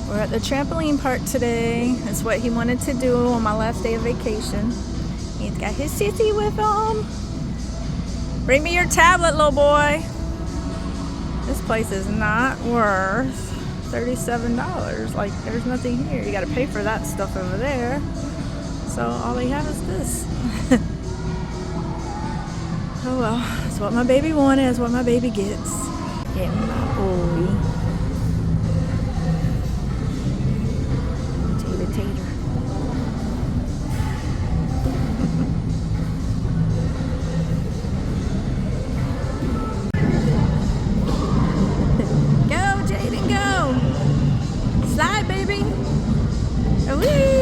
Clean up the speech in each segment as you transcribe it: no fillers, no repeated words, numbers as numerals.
We're at the trampoline park today. That's what he wanted to do on my last day of vacation. He's got his sissy with him. Bring me your tablet, little boy. This place is not worth $37. Like, there's nothing here. You gotta pay for that stuff over there. So all they have is this. Oh well, it's what my baby wanted, it's what my baby gets. Get my boy. Tater tater. Go, Jaden, go! Slide, baby! Whee!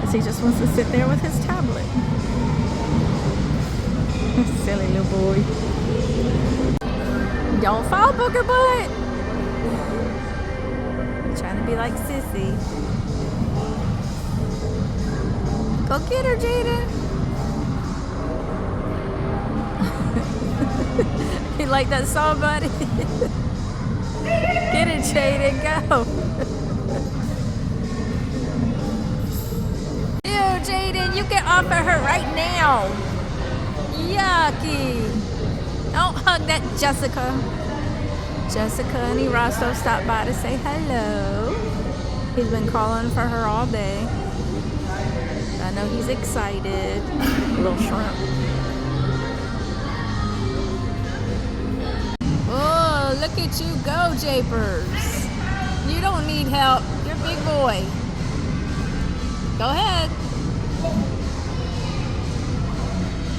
He just wants to sit there with his tablet. Silly little boy. Don't fall, booger butt. Trying to be like Sissy. Go get her, Jaden. You like that song, buddy? Get it, Jaden. Go. Jaden, you can offer her right now. Yucky. Don't hug that Jessica. Jessica and Erasto stopped by to say hello. He's been calling for her all day. I know he's excited. Little shrimp. Oh, look at you go, Japers. You don't need help. You're a big boy. Go ahead.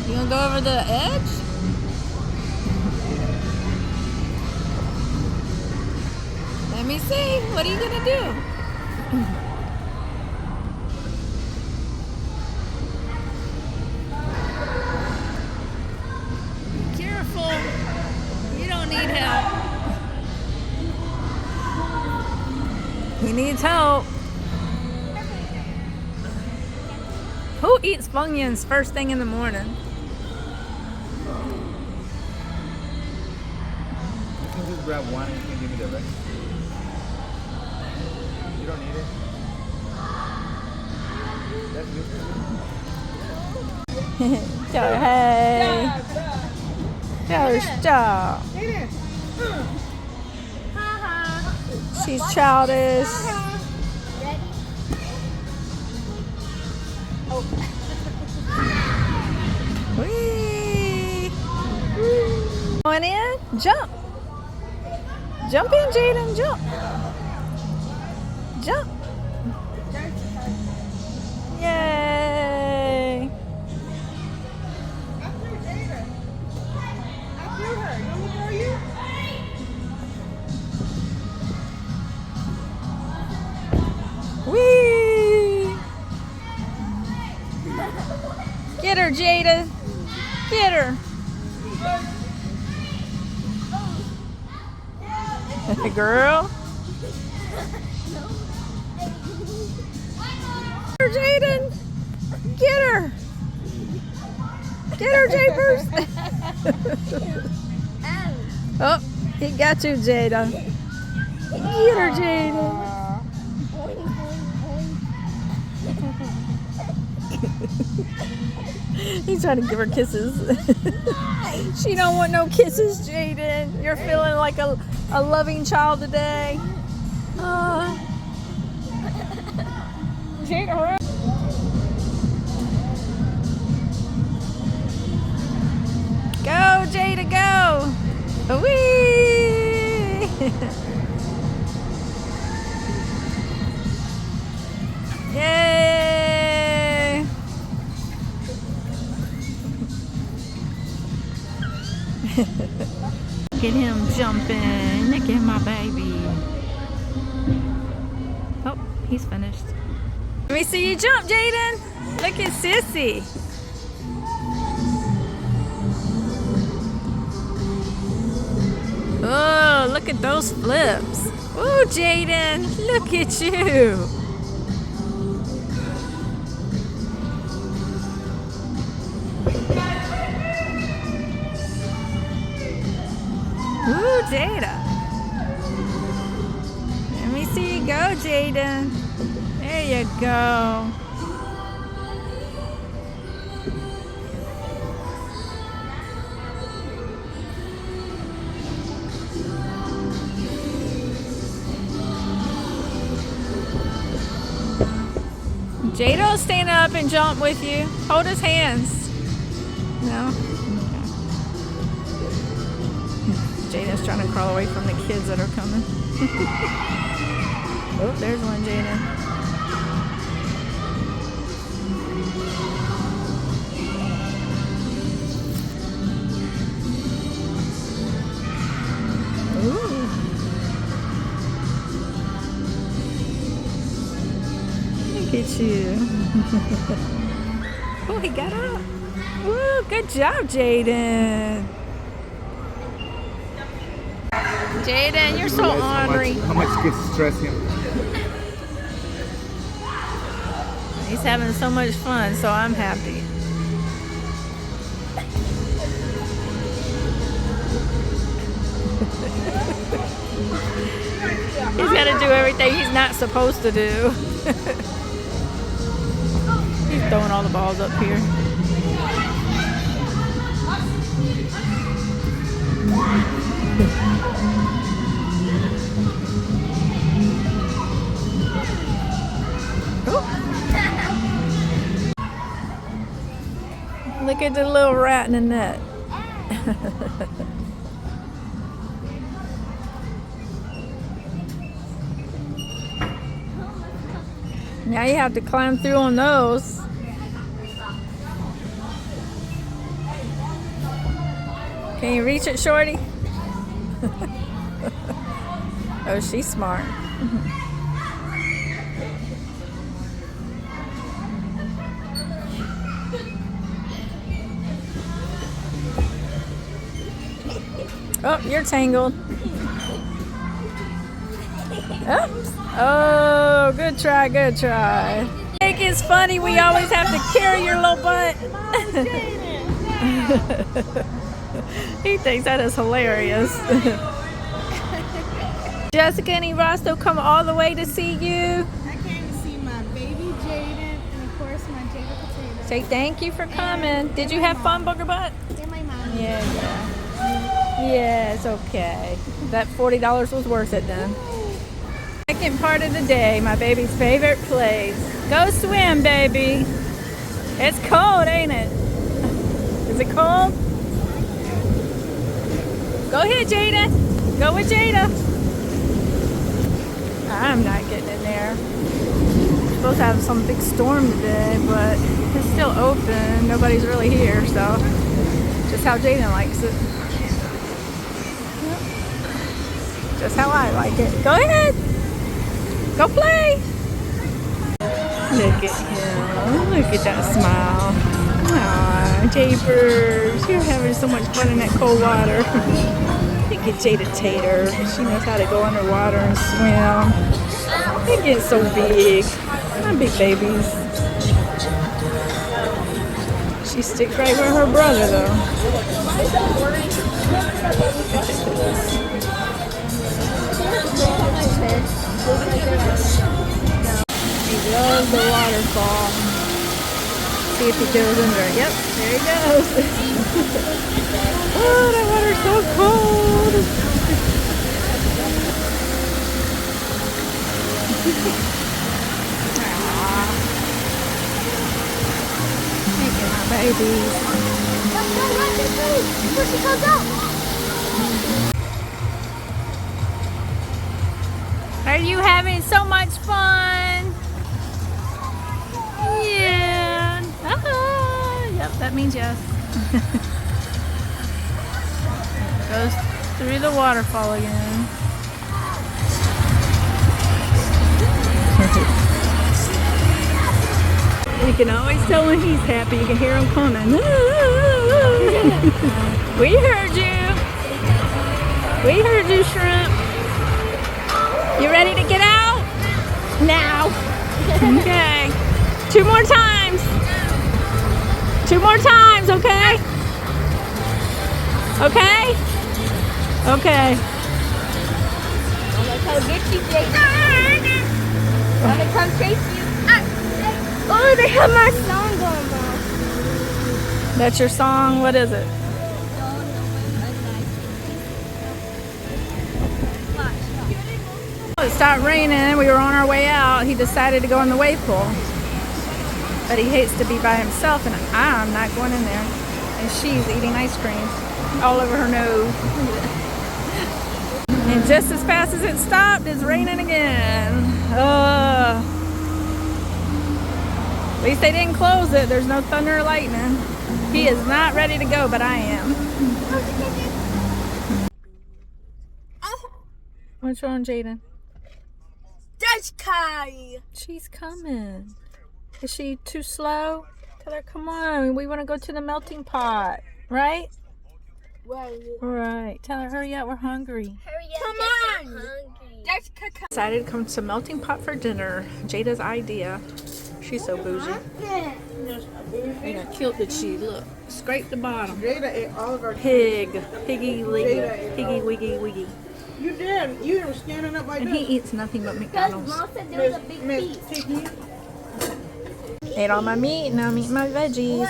You gonna go over the edge? Let me see. What are you gonna do? Be careful. You don't need help. He needs help. Who eats Funyuns first thing in the morning? You can just grab one and you can give me the rest. You don't need it. That's good. Go, hey. Go, stop. She's childish. Whee! Going in? Jump. Jump in, Jaden. Jump. Jump. Yay! Whee! Get her, Jada. Get her. Girl. Get her, Jaden. Get her. Get her, Japers. Oh, he got you, Jada. Get her, Jada. He's trying to give her kisses. She don't want no kisses, Jaden. You're feeling like a loving child today. Jaden, go, Jada, go. Whee! Yay! Look at him jumping. Look at my baby. Oh, he's finished. Let me see you jump, Jaden. Look at Sissy. Oh, look at those flips. Oh, Jaden, look at you. Ooh, Jada. Let me see you go, Jada. There you go. Jada will stand up and jump with you. Hold his hands. No? Okay. Jada's trying to crawl away from the kids that are coming. Oh, there's one, Jada. Ooh. Look at you. Oh, he got up. Ooh, good job, Jaden. Jaden, you're so ornery. How much kids stress him? He's having so much fun, so I'm happy. He's got to do everything he's not supposed to do. He's throwing all the balls up here. Look at the little rat in the net. Now you have to climb through on those. Can you reach it, Shorty? Oh, she's smart. Oh, you're tangled. Oops. Oh, good try, good try. I think it's funny we always have to carry your little butt. He thinks that is hilarious. Jessica and Erasto come all the way to see you. I came to see my baby Jaden and of course my Jada Potato. Say thank you for coming. Did you have fun, Booger Butt? And my mom. Yeah. Yeah, it's okay. That $40 was worth it then. Second part of the day, my baby's favorite place. Go swim, baby. It's cold, ain't it? Is it cold? Go ahead, Jada. Go with Jada. I'm not getting in there. We're supposed to have some big storm today, but it's still open. Nobody's really here, so just how Jaden likes it. Just how I like it. Go ahead. Go play. Look at him. Look at that smile. Aw, Japers. You're having so much fun in that cold water. Look at Jada Tater. She knows how to go underwater and swim. They get so big. Not big babies. She sticks right with her brother, though. He loves the waterfall. See if he goes under it. Yep, there he goes. Oh, that water's so cold. Look at my babies. Before she comes out. Are you having so much fun? Yeah. Yep, that means yes. Goes through the waterfall again. You can always tell when he's happy. You can hear him coming. We heard you. We heard you, Shrimp. You ready to get out? Now. Okay. 2 more times. 2 more times, okay? Okay? Okay. I'm gonna come get you, Jaden. I'm gonna come chase you. Oh, they have my song going on. That's your song? What is it? It stopped raining. We were on our way out. He decided to go in the wave pool. But he hates to be by himself, and I'm not going in there. And she's eating ice cream all over her nose. And just as fast as it stopped, it's raining again. At least they didn't close it. There's no thunder or lightning. He is not ready to go, but I am. What's wrong, Jaden? That's Kai. She's coming. Is she too slow? Tell her, come on. We want to go to the melting pot, right? Right. Tell her, hurry up. We're hungry. Hurry up. Come on. That's Kai. Decided to come to melting pot for dinner. Jada's idea. She's so bougie. Look how cute that she look. Scrape the bottom. Jada ate all of our Piggy wiggy wiggy. You did. You were standing up like And this. he eats nothing but Because McDonald's. Mom said there was a big Miss piece. Piggy. Ate all my meat, now I'm eating my veggies.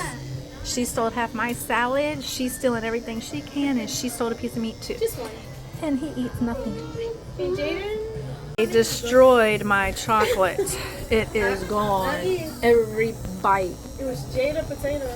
She stole half my salad. She's stealing everything she can, and she stole a piece of meat too. Just one. And he eats nothing. Hey, Jaden. They destroyed my chocolate. It is gone. Every bite. It was Jada Potato.